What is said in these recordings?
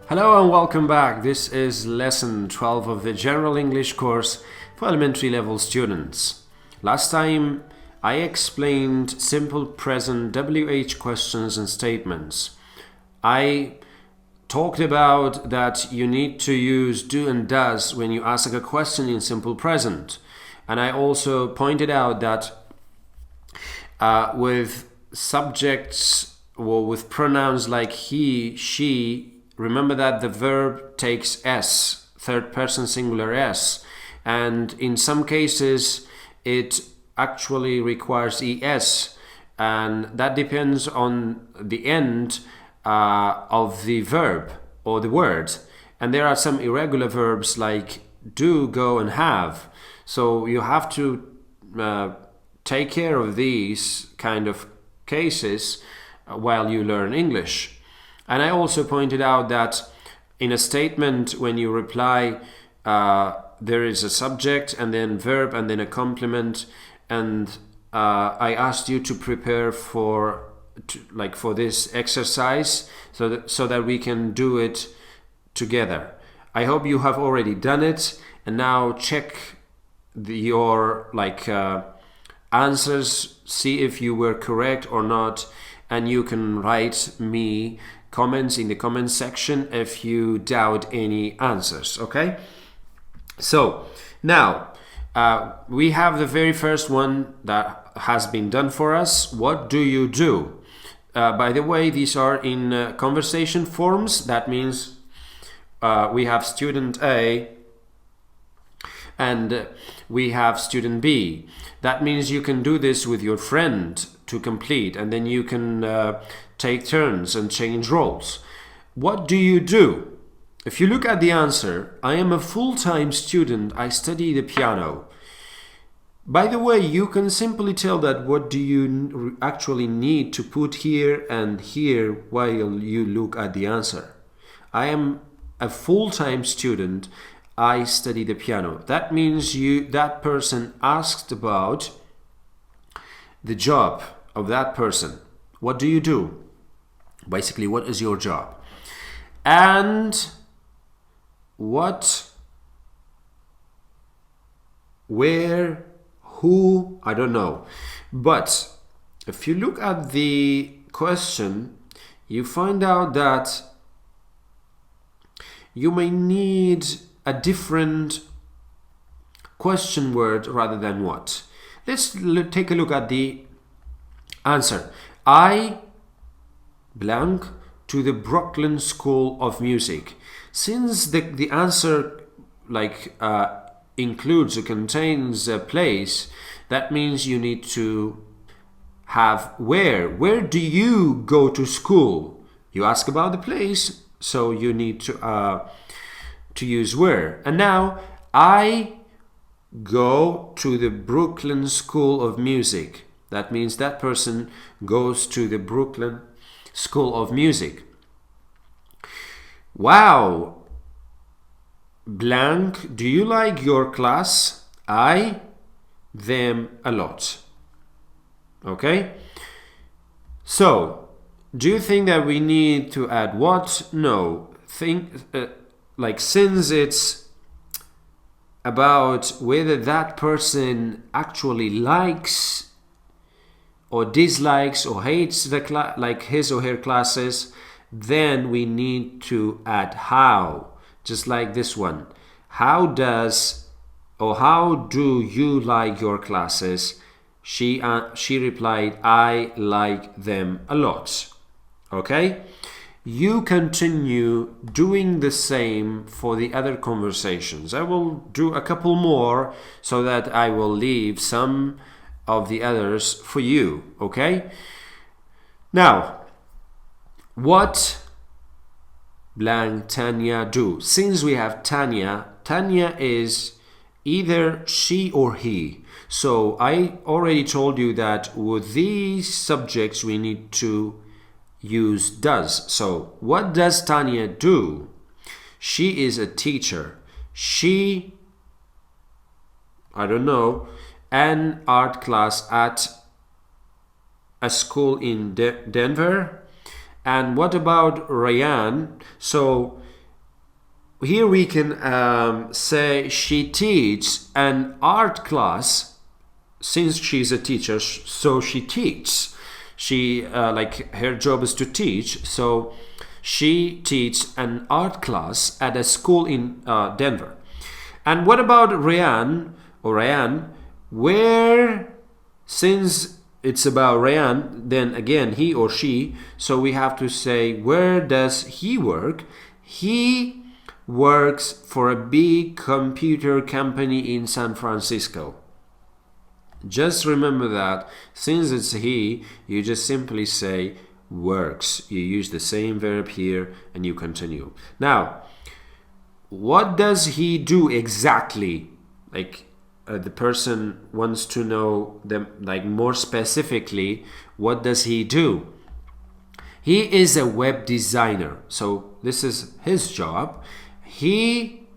Hello and welcome back. This is lesson 12 of the General English course for elementary level students. Last time I explained simple present WH questions and statements. I talked about that you need to use do and does when you ask a question in simple present. And I also pointed out that with subjects or with pronouns like he, she, remember that the verb takes S, third person singular S, and in some cases it actually requires ES, and that depends on the end of the verb or the word. And there are some irregular verbs like do, go, and have. So you have to take care of these kind of cases while you learn English. And I also pointed out that in a statement, when you reply, there is a subject and then verb and then a complement. And I asked you to prepare for this exercise so that we can do it together. I hope you have already done it. And now check your answers, see if you were correct or not. And you can write me comments in the comment section if you doubt any answers, okay? So now we have the very first one that has been done for us. What do you do? By the way, these are in conversation forms. That means we have student A and we have student B. That means you can do this with your friend to complete, and then you can take turns and change roles. What do you do? If you look at the answer, I am a full-time student. I study the piano. By the way, you can simply tell that what do you actually need to put here and here while you look at the answer. I am a full-time student. I study the piano. That means that person asked about the job of that person. What do you do? Basically, what is your job? And what, where, who, I don't know. But if you look at the question, you find out that you may need a different question word rather than what. Let's take a look at the answer. I blank to the Brooklyn School of Music. Since the answer includes or contains a place, that means you need to have where. Where do you go to school? You ask about the place, so you need to use where. And now I go to the Brooklyn School of Music. That means that person goes to the Brooklyn School of Music. Wow! Blank, do you like your class? I, them a lot. Okay? So, do you think that we need to add what? No. Since it's about whether that person actually likes or dislikes or hates his or her classes, then we need to add how, just like this one. How do you like your classes? She replied, I like them a lot. Okay? You continue doing the same for the other conversations. I will do a couple more so that I will leave some of the others for you, okay? Now, what blank Tanya do? Since we have Tanya is either she or he. So I already told you that with these subjects we need to use does. So what does Tanya do? She is a teacher. She, I don't know, an art class at a school in Denver. And what about Ryan? So here we can say she teaches an art class. Since she's a teacher, so she teaches. She like her job is to teach, so she teaches an art class at a school in Denver. And what about Ryan or Ryan? Where, since it's about Ryan, then again he or she, so we have to say, where does he work? He works for a big computer company in San Francisco. Just remember that since it's he, you just simply say works. You use the same verb here and you continue. Now, what does he do exactly? Like the person wants to know them, like more specifically, what does he do? He is a web designer. So this is his job. He,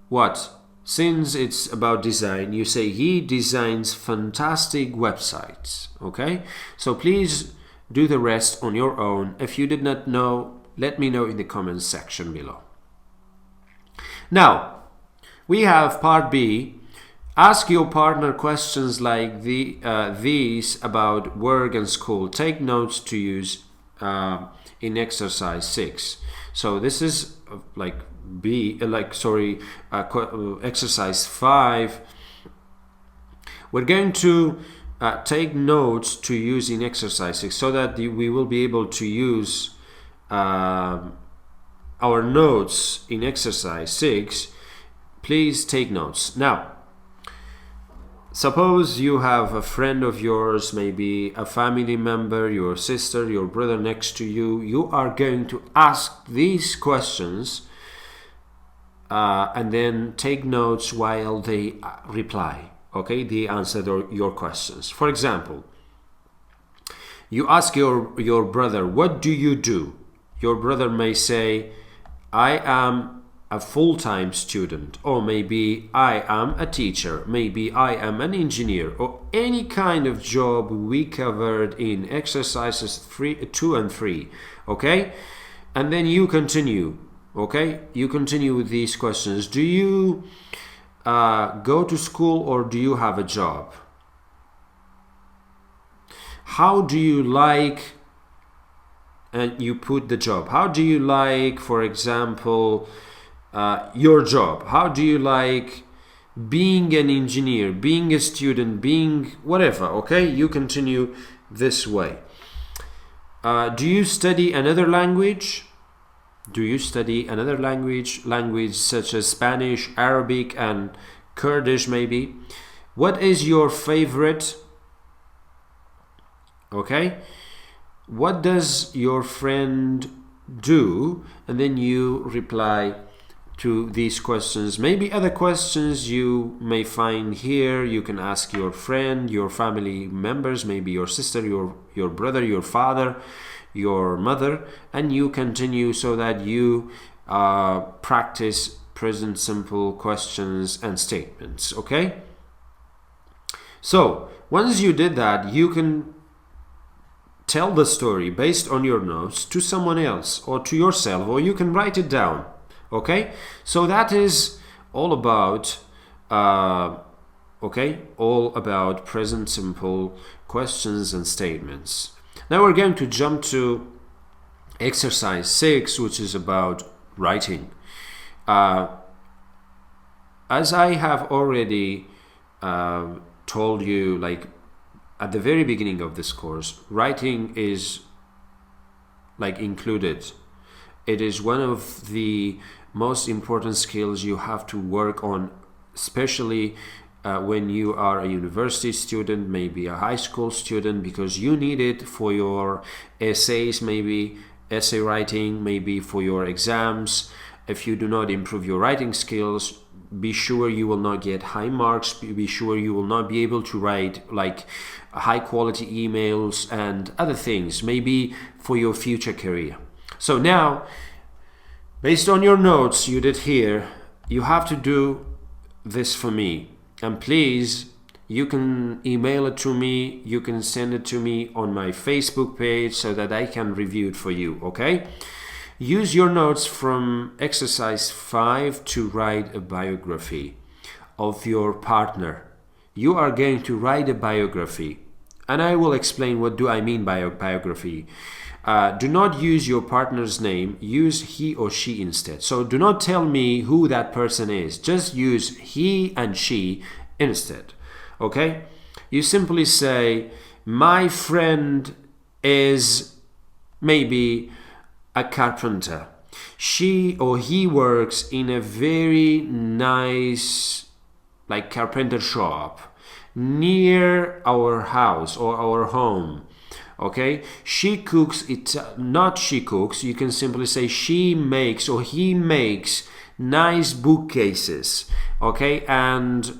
what? Since it's about design, you say he designs fantastic websites. Okay? So please do the rest on your own. If you did not know, let me know in the comments section below. Now, we have part B. Ask your partner questions like these about work and school. Take notes to use in exercise 6. So this is like exercise 5. We're going to take notes to use in exercise 6 so that we will be able to use our notes in exercise 6. Please take notes. Now, suppose you have a friend of yours, maybe a family member, your sister, your brother next to you. You are going to ask these questions and then take notes while they reply. Okay, they answer your questions. For example, you ask your brother, what do you do? Your brother may say, I am a full-time student, or maybe I am a teacher, maybe I am an engineer, or any kind of job we covered in exercises 2 and 3. Okay, and then you continue. Okay, you continue with these questions. Do you go to school or do you have a job? How do you like, and you put the job. How do you like, for example, your job? How do you like being an engineer, being a student, being whatever? Okay, you continue this way. Do you study another language? Do you study another language such as Spanish, Arabic, and Kurdish maybe? What is your favorite? Okay, what does your friend do? And then you reply to these questions. Maybe other questions you may find here. You can ask your friend, your family members, maybe your sister, your brother, your father, your mother, and you continue so that you practice present simple questions and statements. Okay, so once you did that, you can tell the story based on your notes to someone else or to yourself, or you can write it down. Okay, so that is all about all about present simple questions and statements. Now we're going to jump to exercise 6, which is about writing. As I have already told you, like at the very beginning of this course, writing is like included. It is one of the most important skills you have to work on, especially when you are a university student, maybe a high school student, because you need it for your essays, maybe essay writing, maybe for your exams. If you do not improve your writing skills, be sure you will not get high marks. Be sure you will not be able to write like high quality emails and other things, maybe for your future career. So now, based on your notes you did here, you have to do this for me. And please, you can email it to me, you can send it to me on my Facebook page so that I can review it for you, okay? Use your notes from exercise 5 to write a biography of your partner. You are going to write a biography, and I will explain what do I mean by a biography. Do not use your partner's name, use he or she instead. So do not tell me who that person is, just use he and she instead. Okay? You simply say, my friend is maybe a carpenter. She or he works in a very nice carpenter shop near our house or our home. Okay, she cooks, not she cooks, you can simply say she makes or he makes nice bookcases, okay, and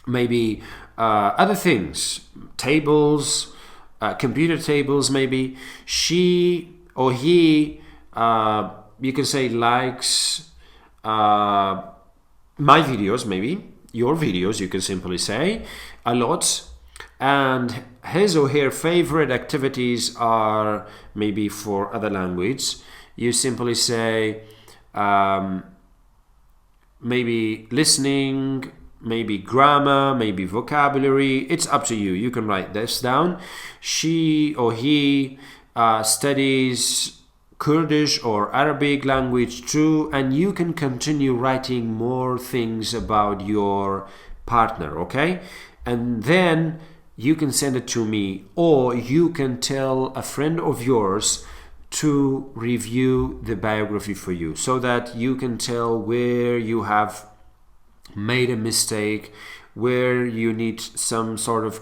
maybe other things, tables, computer tables maybe. She or he, you can say likes my videos maybe, your videos you can simply say a lot, and his or her favorite activities are maybe for other language. You simply say maybe listening, maybe grammar, maybe vocabulary. It's up to you. You can write this down. She or he studies Kurdish or Arabic language too, and you can continue writing more things about your partner, okay? And then you can send it to me, or you can tell a friend of yours to review the biography for you, so that you can tell where you have made a mistake, where you need some sort of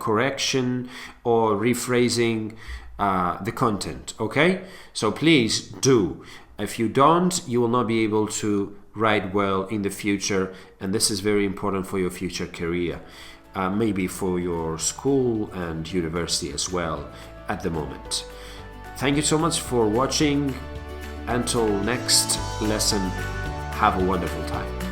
correction or rephrasing the content, okay? So please do. If you don't, you will not be able to write well in the future, and this is very important for your future career. Maybe for your school and university as well at the moment. Thank you so much for watching. Until next lesson, have a wonderful time.